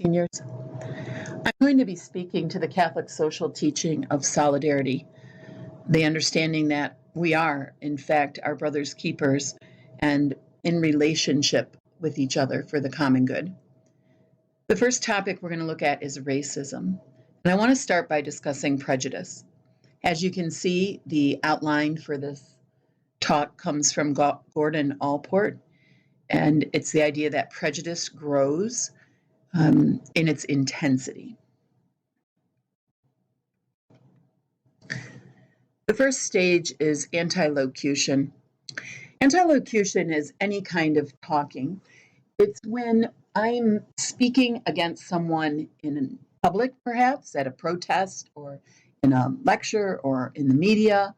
seniors. I'm going to be speaking to the Catholic social teaching of solidarity, the understanding that we are, in fact, our brother's keepers and in relationship with each other for the common good. The first topic we're going to look at is racism. And I want to start by discussing prejudice. As you can see, the outline for this talk comes from Gordon Allport, and it's the idea that prejudice grows in its intensity. The first stage is antilocution. Antilocution is any kind of talking. It's when I'm speaking against someone in public, perhaps at a protest or in a lecture or in the media.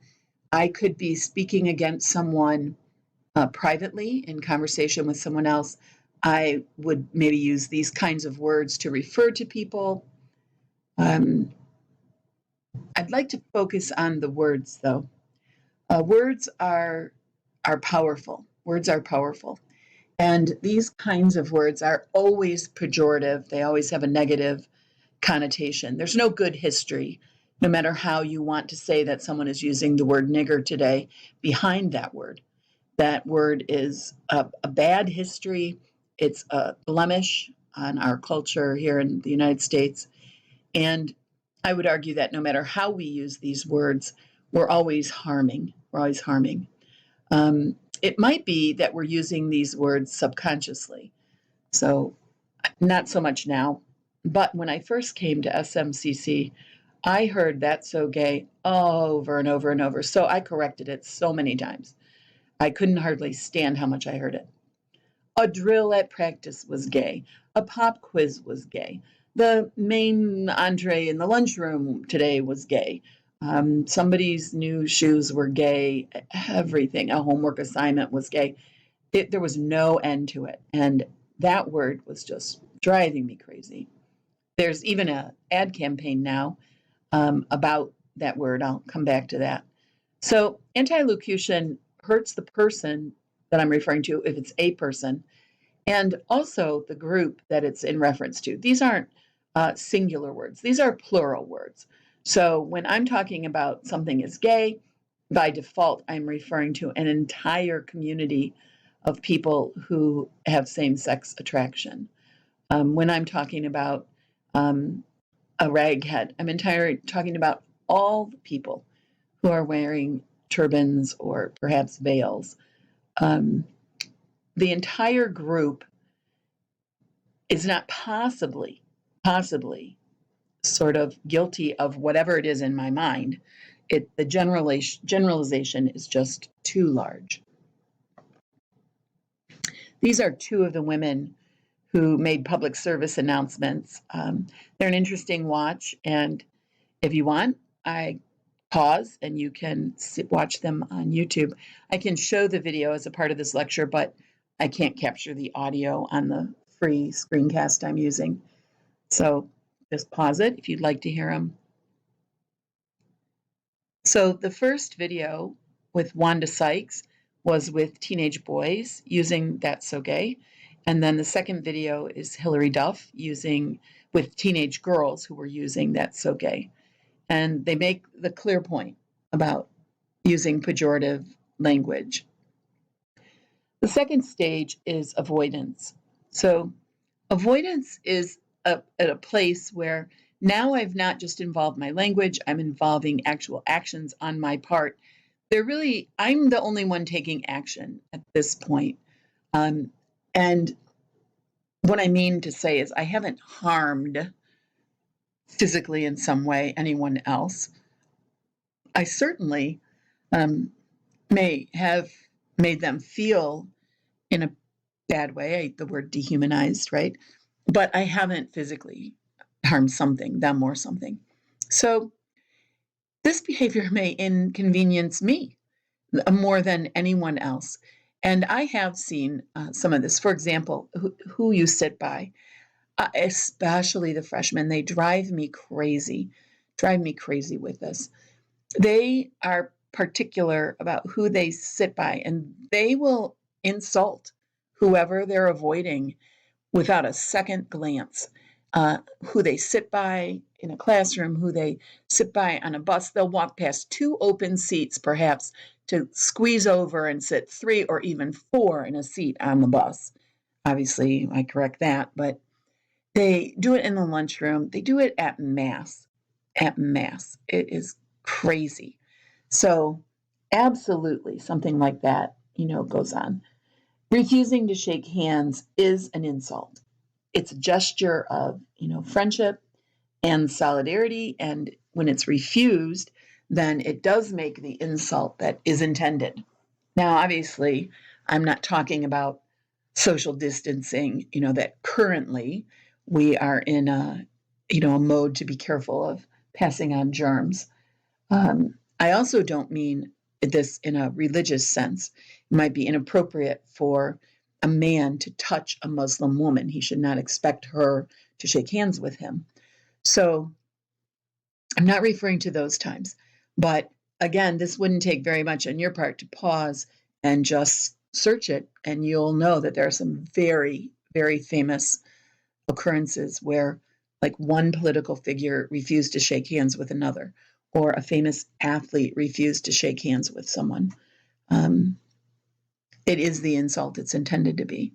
I could be speaking against someone privately in conversation with someone else. I would maybe use these kinds of words to refer to people. I'd like to focus on the words, though. Words are powerful. Words are powerful. And these kinds of words are always pejorative. They always have a negative connotation. There's no good history, no matter how you want to say that someone is using the word nigger today, behind that word. That word is a bad history. It's a blemish on our culture here in the United States. And I would argue that no matter how we use these words, we're always harming. We're always harming. It might be that we're using these words subconsciously. So not so much now. But when I first came to SMCC, I heard "that's so gay" over and over and over. So I corrected it so many times. I couldn't hardly stand how much I heard it. A drill at practice was gay. A pop quiz was gay. The main entree in the lunchroom today was gay. Somebody's new shoes were gay. Everything, a homework assignment was gay. There was no end to it. And that word was just driving me crazy. There's even an ad campaign now about that word. I'll come back to that. So antilocution hurts the person that I'm referring to, if it's a person, and also the group that it's in reference to. These aren't singular words. These are plural words. So when I'm talking about something is gay, by default, I'm referring to an entire community of people who have same-sex attraction. When I'm talking about a raghead, I'm talking about all the people who are wearing turbans or perhaps veils. The entire group is not possibly sort of guilty of whatever it is in my mind. The generalization is just too large. These are two of the women who made public service announcements. They're an interesting watch, and if you want, I pause and you can watch them on YouTube. I can show the video as a part of this lecture, but I can't capture the audio on the free screencast I'm using. So just pause it if you'd like to hear them. So the first video with Wanda Sykes was with teenage boys using "that's so gay." And then the second video is Hillary Duff with teenage girls who were using "that's so gay." And they make the clear point about using pejorative language. The second stage is avoidance. So avoidance is at a place where now I've not just involved my language, I'm involving actual actions on my part. I'm the only one taking action at this point. And what I mean to say is I haven't harmed physically in some way anyone else. I certainly may have made them feel in a bad way. I hate the word dehumanized, right? But I haven't physically harmed them or something. So this behavior may inconvenience me more than anyone else. And I have seen some of this. For example, who you sit by, especially the freshmen, they drive me crazy with this. They are particular about who they sit by, and they will insult whoever they're avoiding without a second glance. who they sit by in a classroom, who they sit by on a bus. They'll walk past 2 open seats, perhaps, to squeeze over and sit 3 or even 4 in a seat on the bus. Obviously, I correct that, but they do it in the lunchroom. They do it at mass. At mass. It is crazy. So, absolutely, something like that, goes on. Refusing to shake hands is an insult. It's a gesture of, friendship and solidarity. And when it's refused, then it does make the insult that is intended. Now, obviously, I'm not talking about social distancing, that currently we are in a mode to be careful of passing on germs. I also don't mean this in a religious sense. It might be inappropriate for a man to touch a Muslim woman. He should not expect her to shake hands with him. So I'm not referring to those times. But again, this wouldn't take very much on your part to pause and just search it, and you'll know that there are some very, very famous occurrences where, like, one political figure refused to shake hands with another, or a famous athlete refused to shake hands with someone. It is the insult it's intended to be.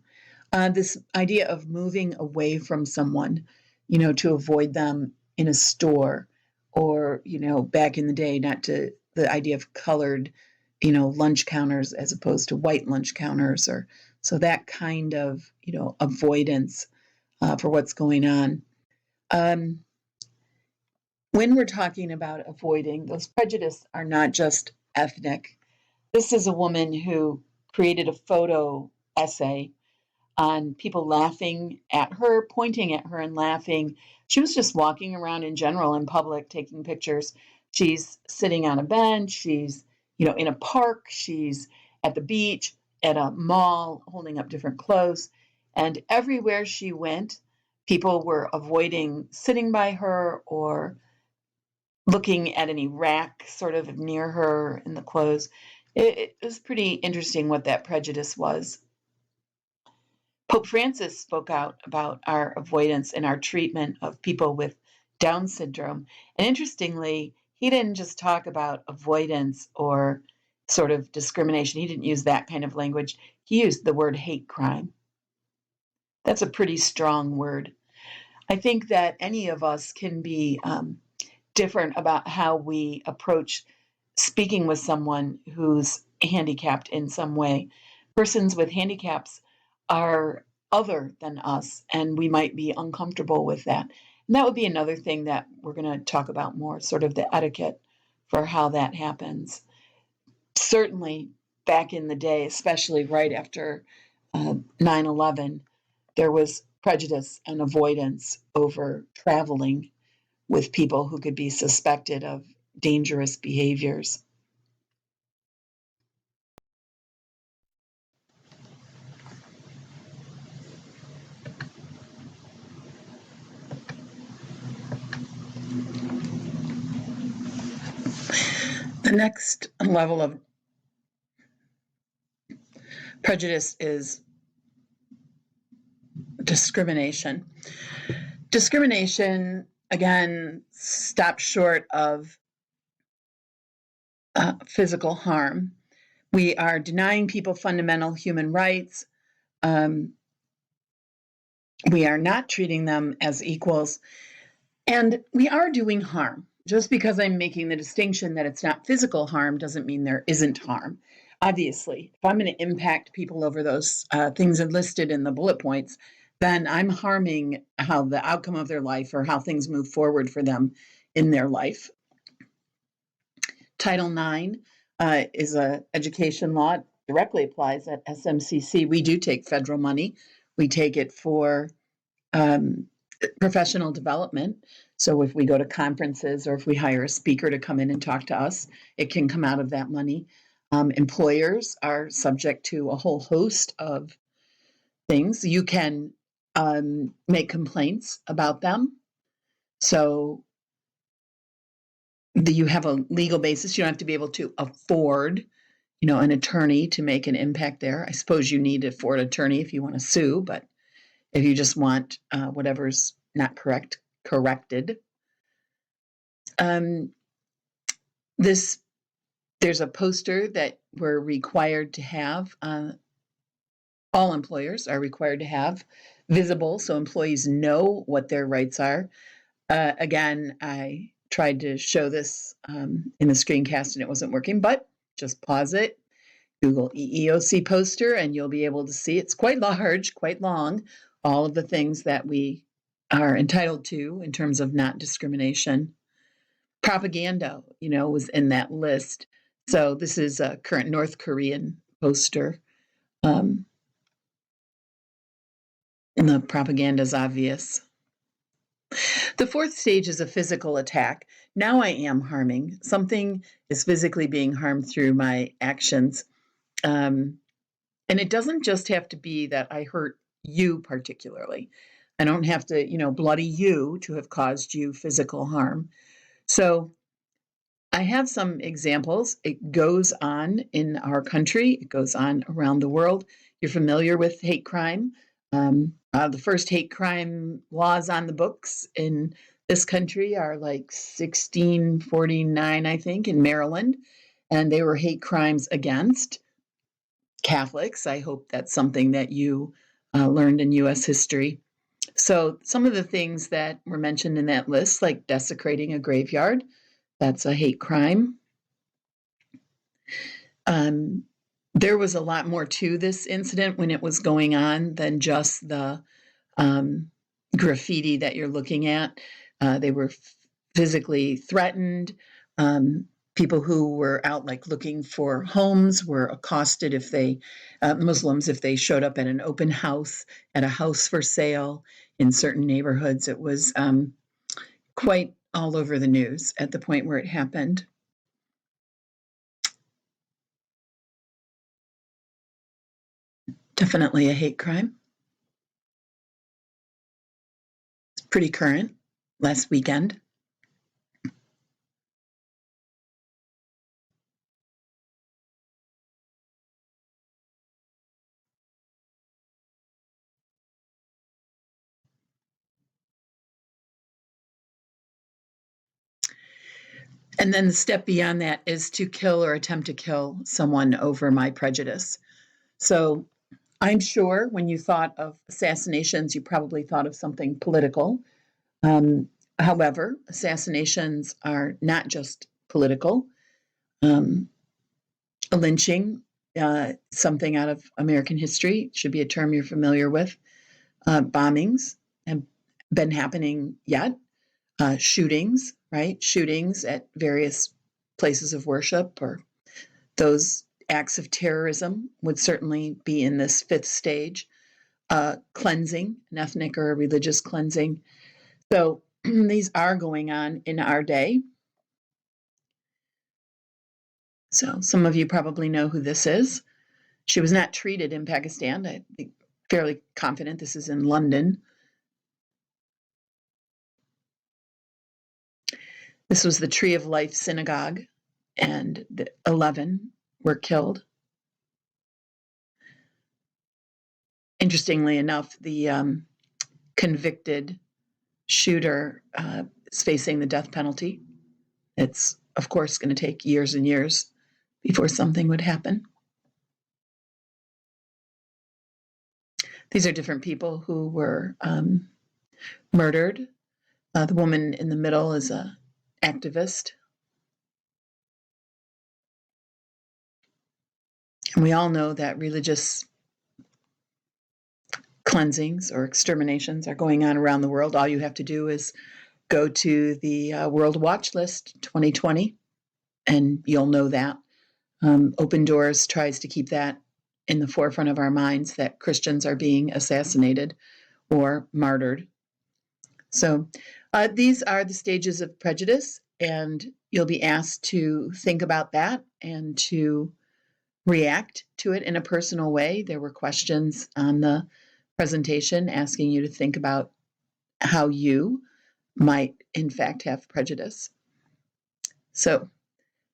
This idea of moving away from someone, to avoid them in a store, or, back in the day, the idea of colored, lunch counters as opposed to white lunch counters, or so that kind of, avoidance for what's going on. When we're talking about avoiding, those prejudices are not just ethnic. This is a woman who created a photo essay on people laughing at her, pointing at her and laughing. She was just walking around in general in public, taking pictures. She's sitting on a bench. She's, in a park. She's at the beach, at a mall, holding up different clothes. And everywhere she went, people were avoiding sitting by her or looking at any rack sort of near her in the clothes. It was pretty interesting what that prejudice was. Pope Francis spoke out about our avoidance and our treatment of people with Down syndrome. And interestingly, he didn't just talk about avoidance or sort of discrimination. He didn't use that kind of language. He used the word hate crime. That's a pretty strong word. I think that any of us can be different about how we approach speaking with someone who's handicapped in some way. Persons with handicaps are other than us, and we might be uncomfortable with that. And that would be another thing that we're going to talk about more, sort of the etiquette for how that happens. Certainly, back in the day, especially right after 9/11, there was prejudice and avoidance over traveling with people who could be suspected of dangerous behaviors. The next level of prejudice is discrimination. Discrimination, again, stops short of physical harm. We are denying people fundamental human rights. We are not treating them as equals. And we are doing harm. Just because I'm making the distinction that it's not physical harm doesn't mean there isn't harm. Obviously, if I'm going to impact people over those things listed in the bullet points, then I'm harming how the outcome of their life or how things move forward for them in their life. Title IX is an education law. It directly applies at SMCC. We do take federal money. We take it for professional development. So if we go to conferences or if we hire a speaker to come in and talk to us, it can come out of that money. Employers are subject to a whole host of things. You can make complaints about them. So you have a legal basis. You don't have to be able to afford, an attorney to make an impact there. I suppose you need to afford an attorney if you want to sue, but if you just want whatever's not corrected. There's a poster that we're required to have. All employers are required to have visible so employees know what their rights are. Again, I tried to show this in the screencast and it wasn't working, but just pause it, Google EEOC poster, and you'll be able to see it's quite large, quite long, all of the things that we are entitled to in terms of not discrimination. Propaganda, was in that list. So this is a current North Korean poster. And the propaganda is obvious. The fourth stage is a physical attack. Now I am harming. Something is physically being harmed through my actions. And it doesn't just have to be that I hurt you particularly. I don't have to, bloody you to have caused you physical harm. So I have some examples. It goes on in our country. It goes on around the world. You're familiar with hate crime. The first hate crime laws on the books in this country are like 1649, I think, in Maryland. And they were hate crimes against Catholics. I hope that's something that you learned in U.S. history. So some of the things that were mentioned in that list, like desecrating a graveyard, that's a hate crime. There was a lot more to this incident when it was going on than just the graffiti that you're looking at. They were physically threatened. People who were out looking for homes were accosted if they, Muslims, if they showed up at an open house, at a house for sale in certain neighborhoods. It was quite all over the news at the point where it happened. Definitely a hate crime. It's pretty current, last weekend. And then the step beyond that is to kill or attempt to kill someone over my prejudice. So I'm sure when you thought of assassinations, you probably thought of something political. However, assassinations are not just political. A lynching, something out of American history, should be a term you're familiar with. Bombings have been happening yet. Shootings, right? Shootings at various places of worship, or those acts of terrorism would certainly be in this fifth stage. Cleansing, an ethnic or a religious cleansing. So these are going on in our day. So some of you probably know who this is. She was not treated in Pakistan. I'm fairly confident this is in London. This was the Tree of Life Synagogue, and the 11 were killed. Interestingly enough, the convicted shooter is facing the death penalty. It's, of course, going to take years and years before something would happen. These are different people who were murdered. The woman in the middle is an activist. And we all know that religious cleansings or exterminations are going on around the world. All you have to do is go to the World Watch List 2020, and you'll know that. Open Doors tries to keep that in the forefront of our minds, that Christians are being assassinated or martyred. So these are the stages of prejudice, and you'll be asked to think about that and to react to it in a personal way. There were questions on the presentation asking you to think about how you might, in fact, have prejudice. So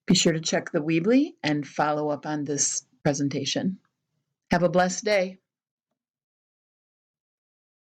be sure to check the Weebly and follow up on this presentation. Have a blessed day.